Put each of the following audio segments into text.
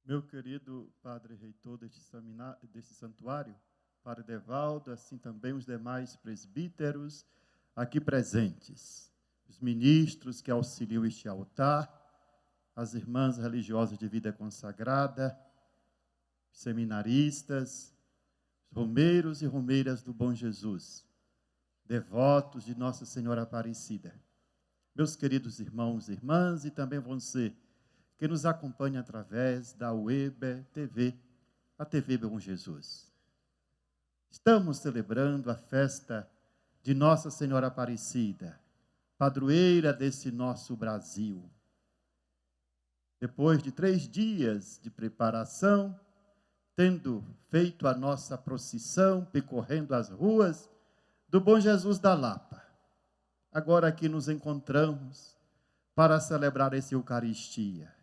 Meu querido Padre Reitor deste santuário, Padre Devaldo, assim também os demais presbíteros aqui presentes, os ministros que auxiliam este altar, as irmãs religiosas de vida consagrada, os seminaristas, os romeiros e romeiras do Bom Jesus, devotos de Nossa Senhora Aparecida, meus queridos irmãos e irmãs, e também você que nos acompanha através da web TV, a TV Bom Jesus. Estamos celebrando a festa de Nossa Senhora Aparecida, padroeira desse nosso Brasil. Depois de 3 dias de preparação, tendo feito a nossa procissão, percorrendo as ruas do Bom Jesus da Lapa, agora aqui nos encontramos para celebrar essa Eucaristia.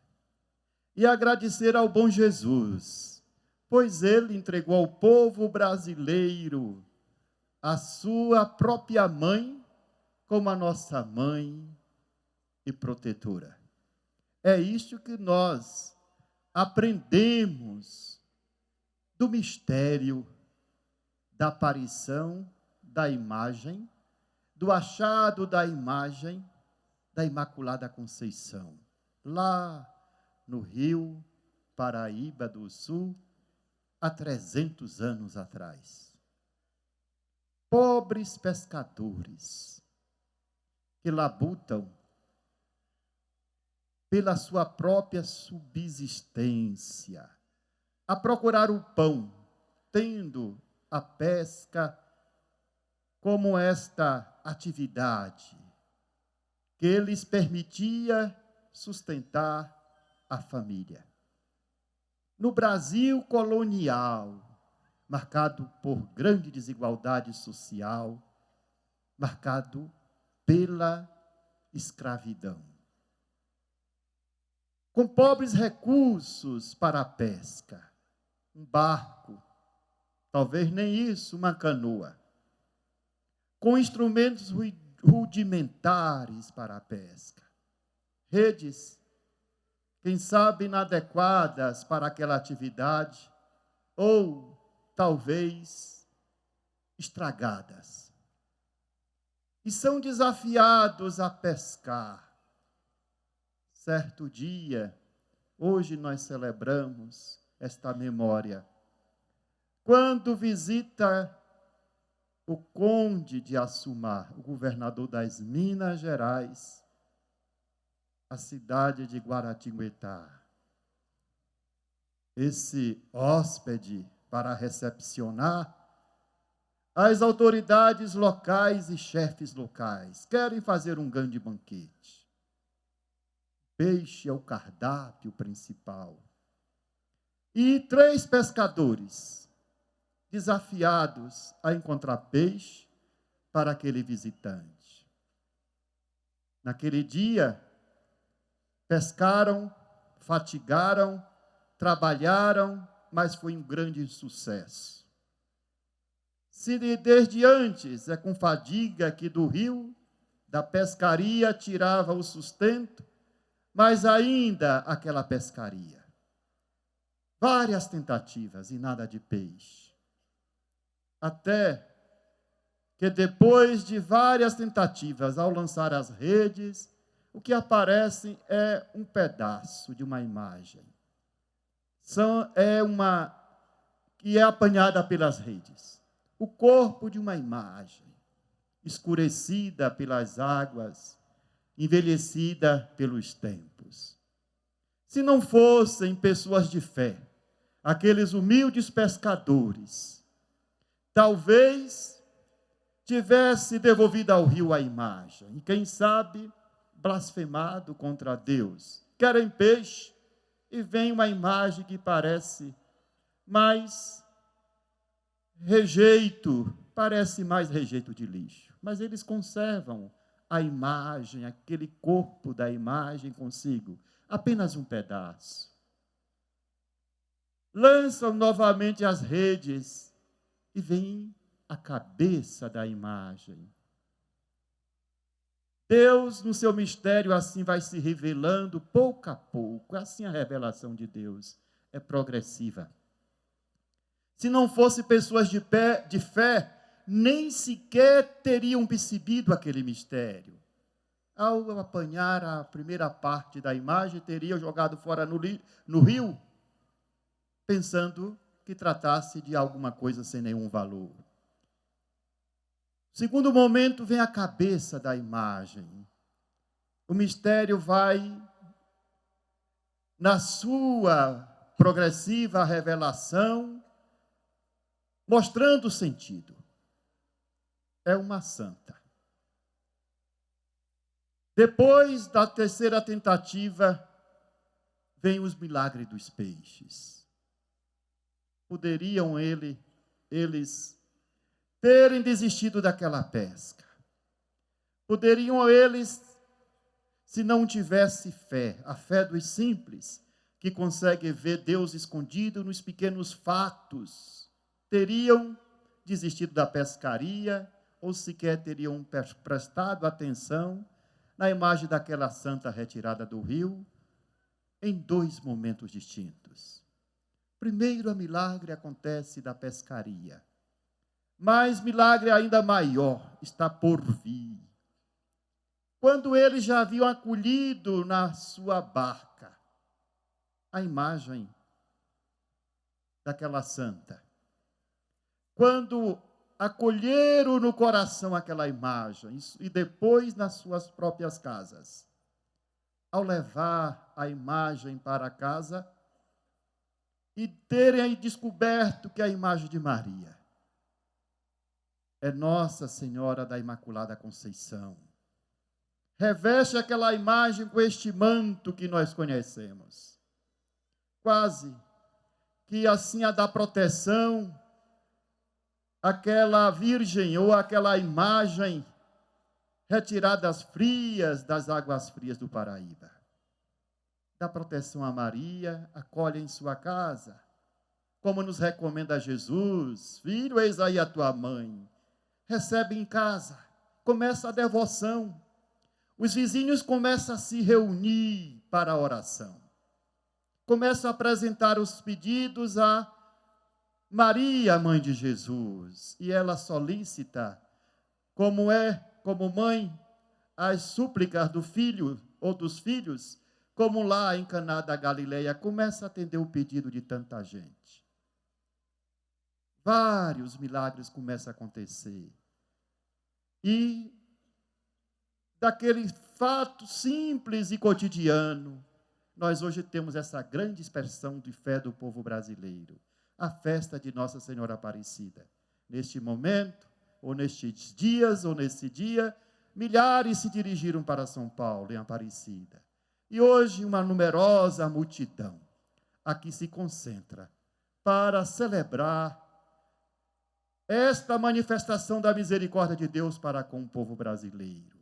E agradecer ao bom Jesus, pois ele entregou ao povo brasileiro a sua própria mãe como a nossa mãe e protetora. É isto que nós aprendemos do mistério da aparição da imagem, do achado da imagem da Imaculada Conceição, lá no Rio Paraíba do Sul, há 300 anos atrás. Pobres pescadores que labutam pela sua própria subsistência, a procurar o pão, tendo a pesca como esta atividade que lhes permitia sustentar a família. No Brasil colonial, marcado por grande desigualdade social, marcado pela escravidão. Com pobres recursos para a pesca, um barco, talvez nem isso, uma canoa, com instrumentos rudimentares para a pesca, redes, quem sabe inadequadas para aquela atividade, ou talvez estragadas. E são desafiados a pescar. Certo dia, hoje nós celebramos esta memória, quando visita o conde de Assumar, o governador das Minas Gerais, a cidade de Guaratinguetá. Esse hóspede para recepcionar, as autoridades locais e chefes locais querem fazer um grande banquete. Peixe é o cardápio principal. E 3 pescadores, desafiados a encontrar peixe para aquele visitante. Naquele dia, pescaram, fatigaram, trabalharam, mas foi um grande sucesso. Se desde antes é com fadiga que do rio, da pescaria tirava o sustento, mas ainda aquela pescaria. Várias tentativas e nada de peixe. Até que depois de várias tentativas, ao lançar as redes, o que aparece é um pedaço de uma imagem. Que é apanhada pelas redes. O corpo de uma imagem, escurecida pelas águas, envelhecida pelos tempos. Se não fossem pessoas de fé, aqueles humildes pescadores, talvez tivesse devolvido ao rio a imagem. E quem sabe blasfemado contra Deus. Querem peixe e vem uma imagem que parece mais rejeito, parece mais rejeito de lixo. Mas eles conservam a imagem, aquele corpo da imagem consigo, apenas um pedaço. Lançam novamente as redes e vem a cabeça da imagem. Deus, no seu mistério, assim vai se revelando pouco a pouco. Assim a revelação de Deus. é progressiva. Se não fossem pessoas de fé, nem sequer teriam percebido aquele mistério. Ao apanhar a primeira parte da imagem, teriam jogado fora no rio, pensando que tratasse de alguma coisa sem nenhum valor. Segundo momento, vem a cabeça da imagem. O mistério vai, na sua progressiva revelação, mostrando o sentido. É uma santa. Depois da terceira tentativa, vem os milagres dos peixes. Poderiam eles terem desistido daquela pesca. Poderiam eles, se não tivesse fé, a fé dos simples, que consegue ver Deus escondido nos pequenos fatos, teriam desistido da pescaria, ou sequer teriam prestado atenção na imagem daquela santa retirada do rio, em dois momentos distintos. Primeiro, o milagre acontece da pescaria, mas milagre ainda maior está por vir. Quando eles já haviam acolhido na sua barca a imagem daquela santa, quando acolheram no coração aquela imagem, e depois nas suas próprias casas, ao levar a imagem para casa e terem descoberto que a imagem de Maria é Nossa Senhora da Imaculada Conceição, reveste aquela imagem com este manto que nós conhecemos, quase que assim a da proteção, aquela virgem ou aquela imagem retiradas frias das águas frias do Paraíba. Dá proteção a Maria, acolhe em sua casa, como nos recomenda Jesus: filho, eis aí a tua mãe. Recebe em casa, começa a devoção. Os vizinhos começam a se reunir para a oração. Começam a apresentar os pedidos a Maria, mãe de Jesus, e ela solicita, como mãe, as súplicas do filho ou dos filhos, como lá em Caná da Galileia, começa a atender o pedido de tanta gente. Vários milagres começam a acontecer. E daquele fato simples e cotidiano, nós hoje temos essa grande expressão de fé do povo brasileiro, a festa de Nossa Senhora Aparecida. Neste momento, ou nestes dias, ou nesse dia, milhares se dirigiram para São Paulo, em Aparecida. E hoje uma numerosa multidão aqui se concentra para celebrar esta manifestação da misericórdia de Deus para com o povo brasileiro.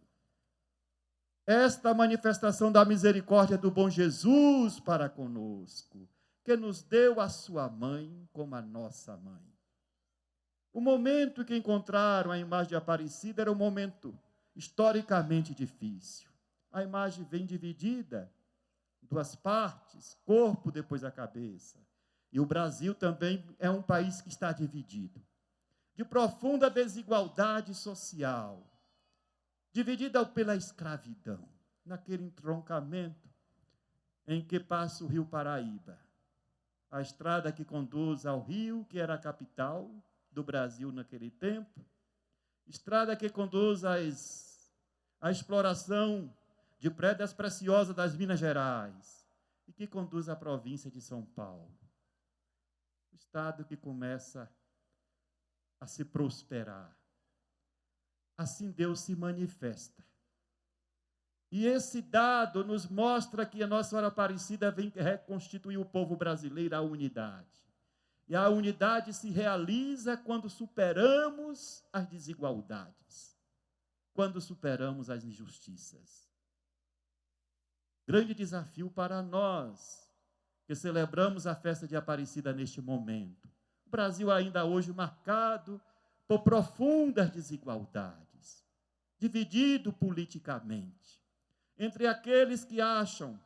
Esta manifestação da misericórdia do bom Jesus para conosco, que nos deu a sua mãe como a nossa mãe. O momento que encontraram a imagem de Aparecida era um momento historicamente difícil. A imagem vem dividida em duas partes, corpo depois a cabeça. E o Brasil também é um país que está dividido, de profunda desigualdade social, dividida pela escravidão, naquele entroncamento em que passa o rio Paraíba. A estrada que conduz ao rio, que era a capital do Brasil naquele tempo, estrada que conduz à exploração de pedras preciosas das Minas Gerais e que conduz à província de São Paulo. O estado que começa a se prosperar. Assim Deus se manifesta. E esse dado nos mostra que a Nossa Senhora Aparecida vem reconstituir o povo brasileiro, a unidade. E a unidade se realiza quando superamos as desigualdades, quando superamos as injustiças. Grande desafio para nós, que celebramos a festa de Aparecida neste momento. O Brasil ainda hoje marcado por profundas desigualdades, dividido politicamente, entre aqueles que acham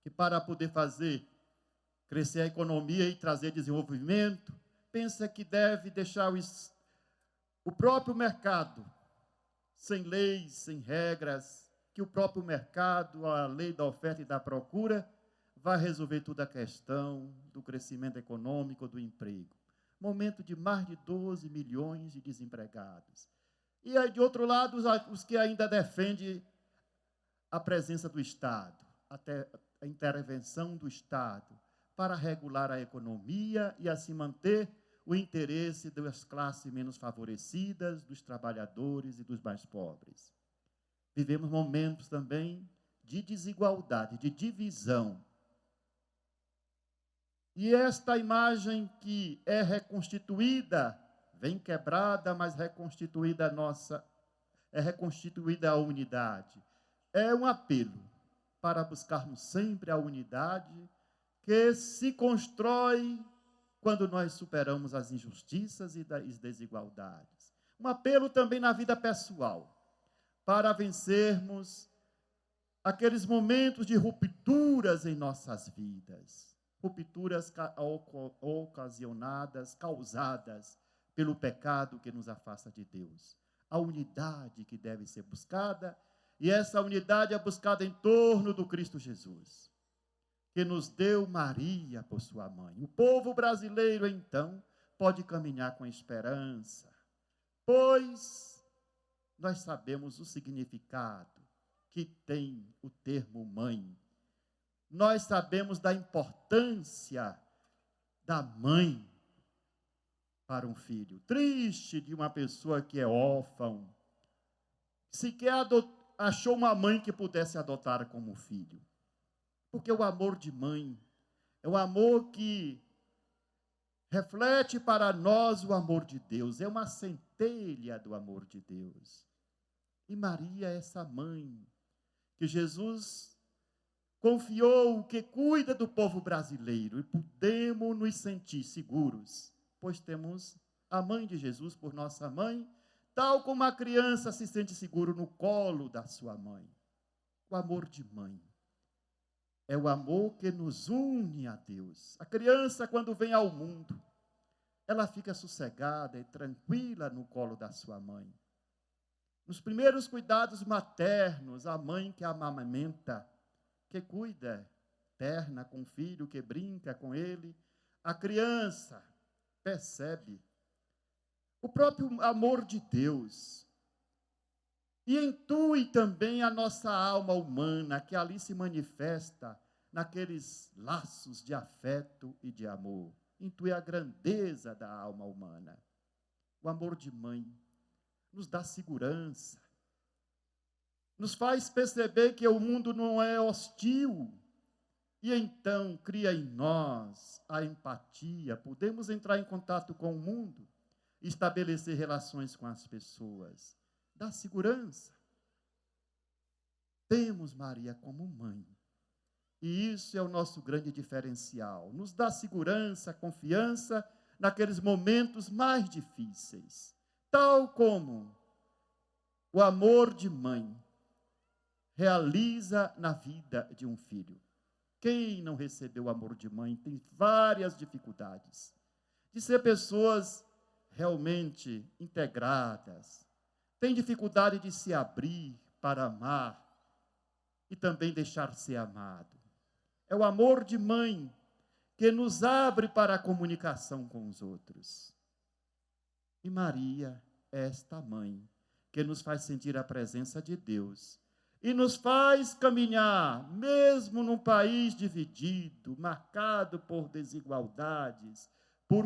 que para poder fazer crescer a economia e trazer desenvolvimento, pensa que deve deixar o próprio mercado, sem leis, sem regras, que o próprio mercado, a lei da oferta e da procura, vai resolver toda a questão do crescimento econômico, do emprego. Momento de mais de 12 milhões de desempregados. E aí, de outro lado, os que ainda defendem a presença do Estado, até a intervenção do Estado, para regular a economia e assim manter o interesse das classes menos favorecidas, dos trabalhadores e dos mais pobres. Vivemos momentos também de desigualdade, de divisão. E esta imagem que é reconstituída, vem quebrada, mas reconstituída é reconstituída a unidade. É um apelo para buscarmos sempre a unidade que se constrói quando nós superamos as injustiças e as desigualdades. Um apelo também na vida pessoal, para vencermos aqueles momentos de rupturas em nossas vidas, rupturas ocasionadas, causadas pelo pecado que nos afasta de Deus. A unidade que deve ser buscada, e essa unidade é buscada em torno do Cristo Jesus, que nos deu Maria por sua mãe. O povo brasileiro, então, pode caminhar com esperança, pois nós sabemos o significado que tem o termo mãe. Nós sabemos da importância da mãe para um filho. Triste de uma pessoa que é órfã, sequer achou uma mãe que pudesse adotar como filho. Porque o amor de mãe é o amor que reflete para nós o amor de Deus, é uma centelha do amor de Deus. E Maria é essa mãe que Jesus confiou, que cuida do povo brasileiro, e podemos nos sentir seguros, pois temos a mãe de Jesus por nossa mãe, tal como a criança se sente seguro no colo da sua mãe. O amor de mãe é o amor que nos une a Deus. A criança, quando vem ao mundo, ela fica sossegada e tranquila no colo da sua mãe. Nos primeiros cuidados maternos, a mãe que amamenta, que cuida, terna com o filho, que brinca com ele, a criança percebe o próprio amor de Deus e intui também a nossa alma humana, que ali se manifesta naqueles laços de afeto e de amor. Intui a grandeza da alma humana. O amor de mãe nos dá segurança, nos faz perceber que o mundo não é hostil, e então cria em nós a empatia, podemos entrar em contato com o mundo, estabelecer relações com as pessoas, dá segurança. Temos Maria como mãe, e isso é o nosso grande diferencial, nos dá segurança, confiança naqueles momentos mais difíceis, tal como o amor de mãe realiza na vida de um filho. Quem não recebeu o amor de mãe tem várias dificuldades de ser pessoas realmente integradas, tem dificuldade de se abrir para amar e também deixar ser amado. É o amor de mãe que nos abre para a comunicação com os outros. E Maria é esta mãe que nos faz sentir a presença de Deus e nos faz caminhar, mesmo num país dividido, marcado por desigualdades, por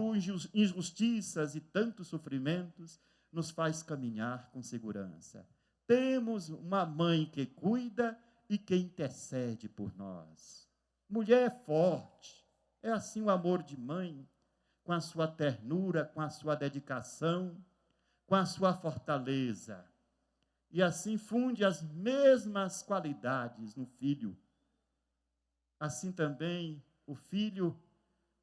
injustiças e tantos sofrimentos, nos faz caminhar com segurança. Temos uma mãe que cuida e que intercede por nós. Mulher forte, é assim o amor de mãe, com a sua ternura, com a sua dedicação, com a sua fortaleza. E assim funde as mesmas qualidades no filho. Assim também o filho,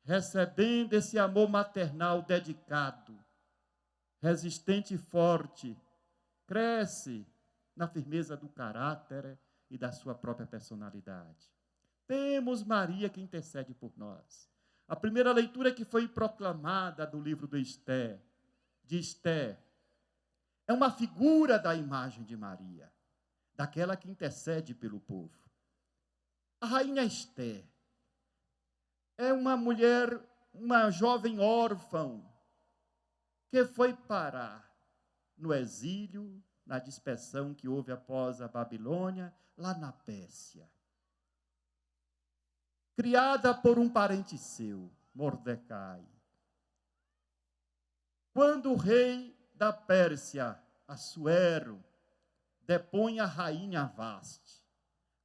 recebendo esse amor maternal dedicado, resistente e forte, cresce na firmeza do caráter e da sua própria personalidade. Temos Maria que intercede por nós. A primeira leitura que foi proclamada do livro de Esther, é uma figura da imagem de Maria, daquela que intercede pelo povo. A rainha Esther é uma mulher, uma jovem órfã, que foi parar no exílio, na dispersão que houve após a Babilônia, lá na Pérsia. Criada por um parente seu, Mordecai. Quando o rei da Pérsia, Assuero, depõe a rainha Vaste,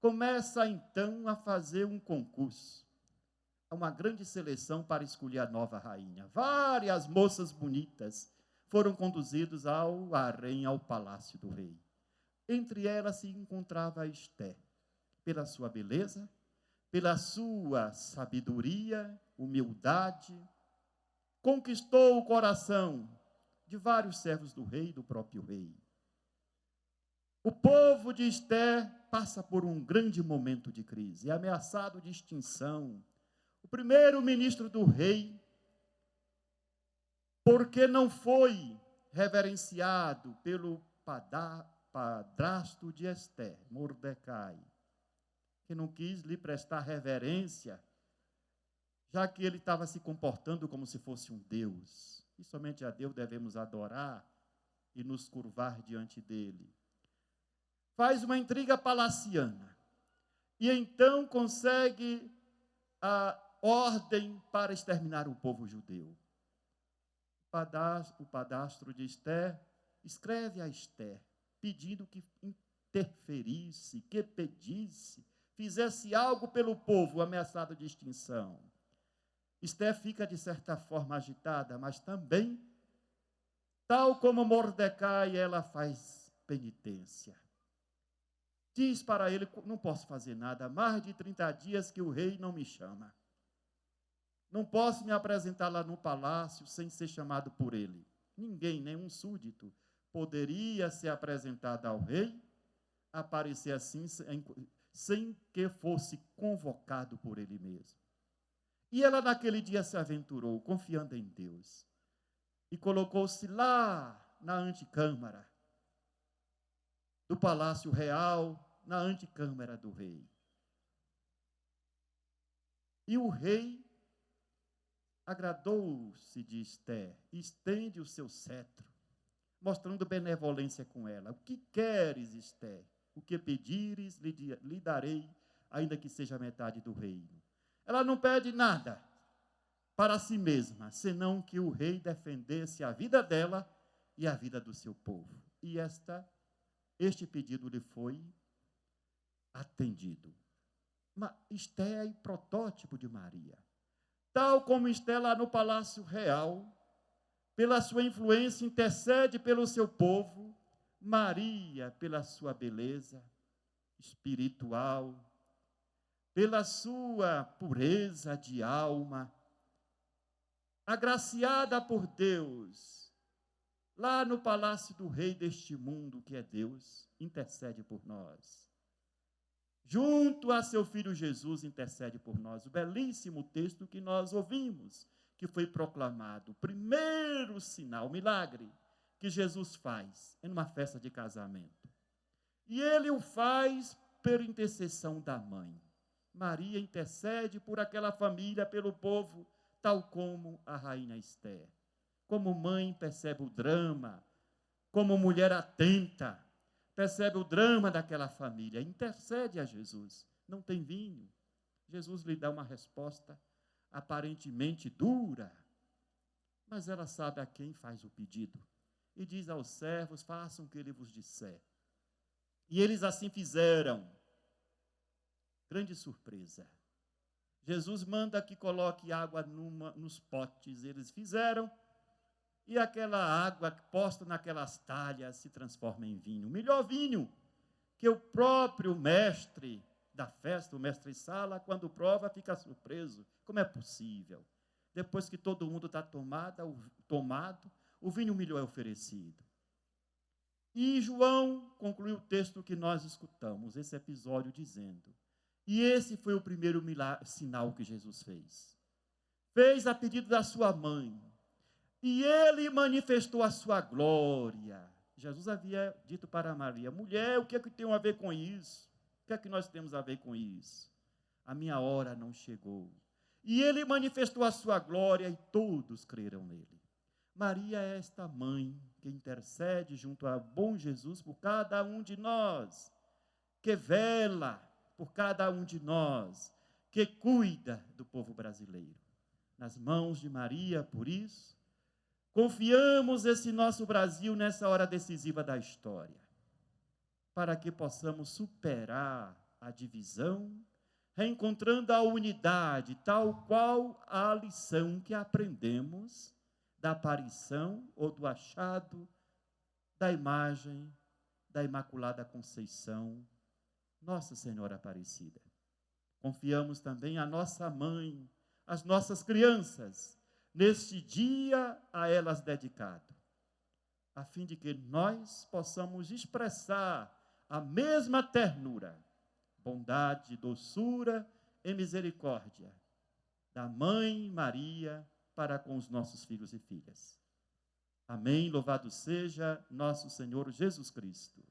começa então a fazer um concurso, uma grande seleção para escolher a nova rainha. Várias moças bonitas foram conduzidas ao harém, ao palácio do rei. Entre elas se encontrava Esther, pela sua beleza, pela sua sabedoria, humildade, conquistou o coração de vários servos do rei e do próprio rei. O povo de Esther passa por um grande momento de crise, é ameaçado de extinção. O primeiro ministro do rei, porque não foi reverenciado pelo padrasto de Esther, Mordecai, que não quis lhe prestar reverência, já que ele estava se comportando como se fosse um Deus. E somente a Deus devemos adorar e nos curvar diante dele. Faz uma intriga palaciana. E então consegue a ordem para exterminar o povo judeu. O padastro de Esther escreve a Esther, pedindo que interferisse, que pedisse, fizesse algo pelo povo ameaçado de extinção. Esther fica, de certa forma, agitada, mas também, tal como Mordecai, ela faz penitência. Diz para ele, não posso fazer nada, há mais de 30 dias que o rei não me chama. Não posso me apresentar lá no palácio sem ser chamado por ele. Ninguém, nenhum súdito, poderia ser apresentado ao rei, aparecer assim, sem que fosse convocado por ele mesmo. E ela naquele dia se aventurou, confiando em Deus, e colocou-se lá na antecâmara do palácio real, na antecâmara do rei. E o rei agradou-se de Esther, estende o seu cetro, mostrando benevolência com ela. O que queres, Esther? O que pedires, lhe darei, ainda que seja metade do reino. Ela não pede nada para si mesma, senão que o rei defendesse a vida dela e a vida do seu povo. E este pedido lhe foi atendido. Esther é o protótipo de Maria. Tal como Esther lá no palácio real, pela sua influência, intercede pelo seu povo. Maria, pela sua beleza espiritual, pela sua pureza de alma, agraciada por Deus, lá no palácio do rei deste mundo, que é Deus, intercede por nós. Junto a seu filho Jesus, intercede por nós. O belíssimo texto que nós ouvimos, que foi proclamado, o primeiro sinal, milagre, que Jesus faz em uma festa de casamento. E ele o faz por intercessão da mãe. Maria intercede por aquela família, pelo povo, tal como a rainha Esther. Como mãe, percebe o drama, como mulher atenta, percebe o drama daquela família, intercede a Jesus. Não tem vinho. Jesus lhe dá uma resposta aparentemente dura, mas ela sabe a quem faz o pedido. E diz aos servos, façam o que ele vos disser. E eles assim fizeram. Grande surpresa. Jesus manda que coloque água nos potes. Eles fizeram. E aquela água posta naquelas talhas se transforma em vinho. O melhor vinho que o próprio mestre da festa, o mestre Sala, quando prova, fica surpreso. Como é possível? Depois que todo mundo está tomado, o vinho melhor é oferecido. E João conclui o texto que nós escutamos, esse episódio, dizendo: e esse foi o primeiro sinal que Jesus fez. fez a pedido da sua mãe, e ele manifestou a sua glória. Jesus havia dito para Maria: mulher, o que é que tem a ver com isso? O que é que nós temos a ver com isso? A minha hora não chegou. E ele manifestou a sua glória e todos creram nele. Maria é esta mãe que intercede junto ao bom Jesus por cada um de nós, que vela por cada um de nós, que cuida do povo brasileiro. Nas mãos de Maria, por isso, confiamos esse nosso Brasil nessa hora decisiva da história, para que possamos superar a divisão, reencontrando a unidade, tal qual a lição que aprendemos da aparição ou do achado da imagem da Imaculada Conceição, Nossa Senhora Aparecida. Confiamos também a nossa mãe, as nossas crianças, neste dia a elas dedicado, a fim de que nós possamos expressar a mesma ternura, bondade, doçura e misericórdia da Mãe Maria para com os nossos filhos e filhas. Amém. Louvado seja nosso Senhor Jesus Cristo.